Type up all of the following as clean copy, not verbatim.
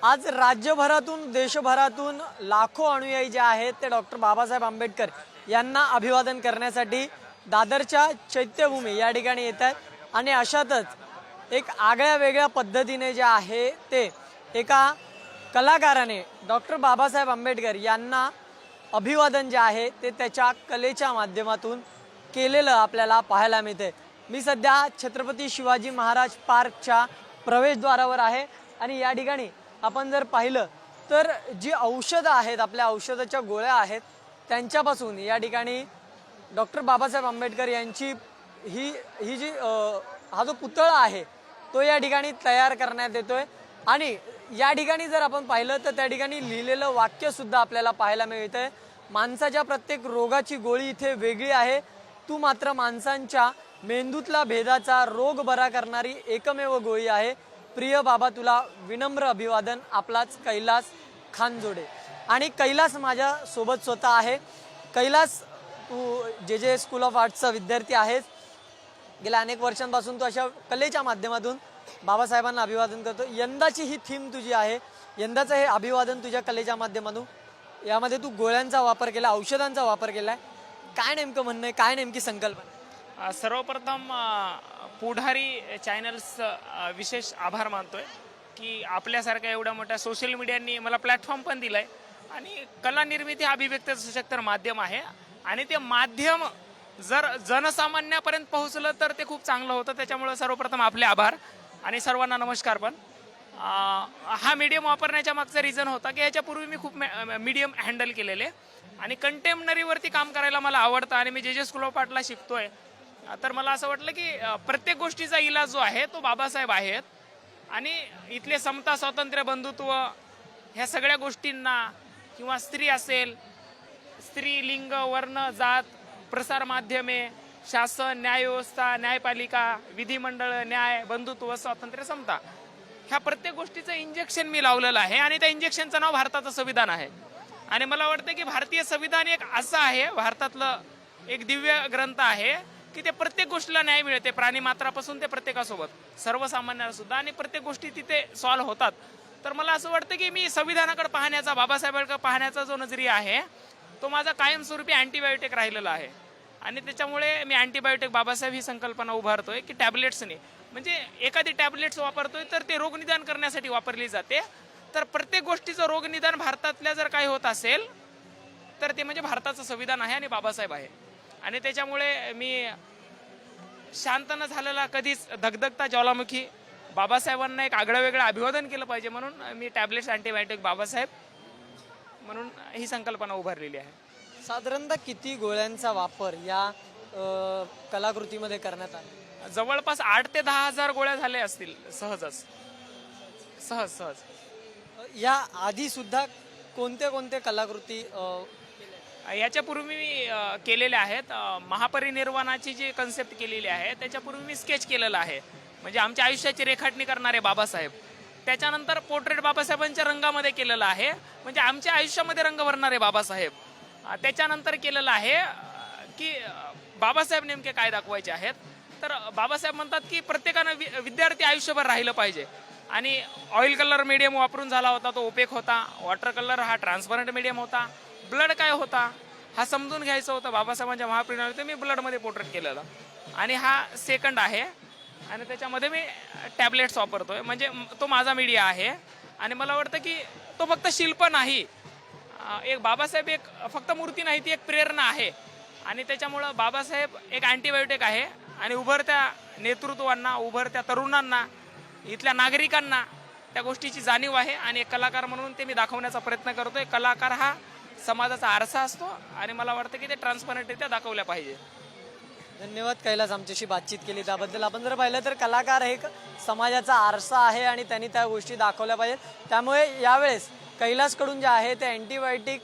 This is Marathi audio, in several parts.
आज राज्यभरातून देशभरातून लाखो अनुयायी जे आहेत ते डॉक्टर बाबासाहेब आंबेडकर यांना अभिवादन करण्यासाठी दादरच्या चैत्यभूमी या ठिकाणी येत आहेत आणि अशातच एक आगळ्या वेगळ्या पद्धतीने जे आहे ते एका कलाकाराने डॉक्टर बाबासाहेब आंबेडकर यांना अभिवादन जे आहे ते त्याच्या कलेच्या माध्यमातून केलेलं आपल्याला पाहायला मिळते। मी सध्या छत्रपती शिवाजी महाराज पार्कच्या प्रवेशद्वारावर आहे आणि या ठिकाणी आपण जर पाहिलं तर जी औषधं आहेत, आपल्या औषधाच्या गोळ्या आहेत, त्यांच्यापासून या ठिकाणी डॉक्टर बाबासाहेब आंबेडकर यांची ही जी हा जो पुतळा आहे तो या ठिकाणी तयार करण्यात येतोय आणि या ठिकाणी जर आपण पाहिलं तर त्या ठिकाणी लिहिलेलं वाक्य सुद्धा आपल्याला पाहायला मिळतंय, माणसाच्या प्रत्येक रोगाची गोळी इथे वेगळी आहे, तू मात्र माणसांच्या मेंदूतला भेदाचा रोग बरा करणारी एकमेव गोळी आहे, प्रिय बाबा तुला विनम्र अभिवादन, आपलाच कैलास खानजोडे। आणि कैलास माझ्या सोबत स्वतः आहे। कैलास, तू जे स्कूल ऑफ आर्ट्सचा विद्यार्थी आहेस, गेल्या अनेक वर्षांपासून तू अशा कलेच्या माध्यमातून बाबासाहेबांना अभिवादन करतो। यंदाची ही थीम तुझी आहे, यंदाचं हे अभिवादन तुझ्या कलेच्या माध्यमातून, यामध्ये तू गोळ्यांचा वापर केला, औषधांचा वापर केलाय, काय नेमकं म्हणणं आहे, काय नेमकी संकल्पना? सर्वप्रथम पुढारी चॅनल्स विशेष आभार मानतोय की आपल्यासारख्या एवढ्या मोठ्या सोशल मीडियांनी मला प्लॅटफॉर्म पण दिलाय आणि कला निर्मिती हा अभिव्यक्त सशक्त माध्यम आहे आणि ते माध्यम जर जनसामान्यापर्यंत पोहोचलं तर ते खूप चांगलं होतं। त्याच्यामुळे सर्वप्रथम आपले आभार आणि सर्वांना नमस्कार। पण हा मीडियम वापरण्याच्या मागचा रिझन होता की याच्यापूर्वी मी खूप मीडियम हँडल केलेले आणि कंटेम्पररीवरती काम करायला मला आवडतं आणि मी जे स्कूल ऑफ आर्टला शिकतोय तर मला असं वाटलं की प्रत्येक गोष्टीचा इलाज जो आहे तो बाबासाहेब आहेत आणि इथले समता, स्वातंत्र्य, बंधुत्व ह्या सगळ्या गोष्टींना किंवा स्त्री असेल, स्त्री, लिंग, वर्ण, जात, प्रसार माध्यमे, शासन, न्यायव्यवस्था, न्यायपालिका, विधिमंडळ, न्याय, बंधुत्व, स्वातंत्र्य, समता ह्या प्रत्येक गोष्टीचं इंजेक्शन मी लावलेलं आहे आणि त्या इंजेक्शनचं नाव भारताचं संविधान आहे। आणि मला वाटतं की भारतीय संविधान एक असं आहे, भारतातलं एक दिव्य ग्रंथ आहे की ते प्रत्येक गोष्टीला न्याय मिळते, प्राणी मात्रापासून ते प्रत्येकासोबत, सर्वसामान्याला सुद्धा, आणि प्रत्येक गोष्टी तिथे सॉल्व्ह होतात। तर मला असं वाटतं की मी संविधानाकडे पाहण्याचा, बाबासाहेबांकडे पाहण्याचा जो नजरिया आहे तो माझा कायमस्वरूपी अँटीबायोटिक राहिलेला आहे आणि त्याच्यामुळे मी अँटीबायोटिक बाबासाहेब ही संकल्पना उभारतोय की टॅबलेट्सने, म्हणजे एखादी टॅबलेट्स वापरतोय तर ते रोगनिदान करण्यासाठी वापरली जाते, तर प्रत्येक गोष्टीचं रोगनिदान भारतातल्या जर काही होत असेल तर ते म्हणजे भारताचं संविधान आहे आणि बाबासाहेब आहे। आणि त्याच्यामुळे मी शांत न झालेला, कधीच धगधगता ज्वालामुखी बाबासाहेबांना एक आगळं वेगळं अभिवादन केलं पाहिजे म्हणून मी टॅबलेट्स अँटीबायोटिक बाबासाहेब म्हणून ही संकल्पना उभारलेली आहे। साधारणतः किती गोळ्यांचा वापर या कलाकृतीमध्ये करण्यात आला? जवळपास 8 ते 10 हजार गोळ्या झाल्या असतील सहजच, सहज। या आधी सुद्धा कोणत्या कोणत्या कलाकृती याच्यापूर्वी मी केलेल्या आहेत। महापरिनिर्वाणाची जी कन्सेप्ट केलेली आहे त्याच्यापूर्वी मी स्केच केलेलं आहे, म्हणजे आमच्या आयुष्याची रेखाटणी करणारे बाबासाहेब। त्याच्यानंतर पोर्ट्रेट बाबासाहेबांच्या रंगामध्ये केलेलं आहे, म्हणजे आमच्या आयुष्यामध्ये रंग भरणारे बाबासाहेब। त्याच्यानंतर केलेलं आहे की बाबासाहेब नेमके काय दाखवायचे आहेत, तर बाबासाहेब म्हणतात की प्रत्येकानं विद्यार्थी आयुष्यभर राहिलं पाहिजे आणि ऑइल कलर मीडियम वापरून झाला होता तो ओपेक होता, वॉटर कलर हा ट्रान्सपरंट मीडियम होता, ब्लड काय होता हा समजून घ्यायचं होतं। बाबासाहेबांच्या महापरिनिर्वाणात मी ब्लडमध्ये पोर्ट्रेट केलेलं आणि हा सेकंड आहे आणि त्याच्यामध्ये मी टॅबलेट्स वापरतोय, म्हणजे तो माझा मीडिया आहे। आणि मला वाटतं की तो फक्त शिल्प नाही, एक बाबासाहेब एक फक्त मूर्ती नाही, ती एक प्रेरणा आहे आणि त्याच्यामुळं बाबासाहेब एक अँटीबायोटिक आहे आणि उभरत्या नेतृत्वांना, उभरत्या तरुणांना, इथल्या नागरिकांना त्या गोष्टीची जाणीव आहे आणि एक कलाकार म्हणून ते मी दाखवण्याचा प्रयत्न करतोय। कलाकार हा समाजाचा आरसा असतो आणि मला वाटतं की ते ट्रान्सपरंटरित्या दाखवल्या पाहिजे। धन्यवाद कैलास, आमच्याशी बातचीत केली त्याबद्दल। आपण जर पाहिलं तर कलाकार हे समाजाचा आरसा आहे आणि त्यांनी त्या गोष्टी दाखवल्या पाहिजेत। त्यामुळे यावेळेस कैलासकडून जे आहे ते अँटीबायोटिक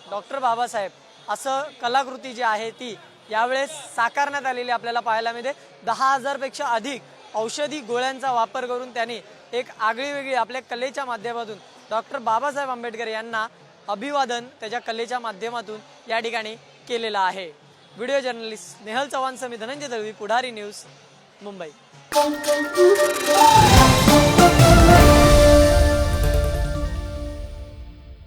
डॉक्टर बाबासाहेब असं कलाकृती जी आहे ती यावेळेस साकारण्यात आलेली आपल्याला पाहायला मिळते। 10,000 पेक्षा अधिक औषधी गोळ्यांचा वापर करून त्यांनी एक आगळी वेगळी आपल्या कलेच्या माध्यमातून डॉक्टर बाबासाहेब आंबेडकर यांना अभिवादन त्याच्या कलेच्या माध्यमातून या ठिकाणी केलेलं आहे। व्हिडिओ जर्नलिस्ट स्नेहल चव्हाण सह मी धनंजय दळवी, पुढारी न्यूज, मुंबई।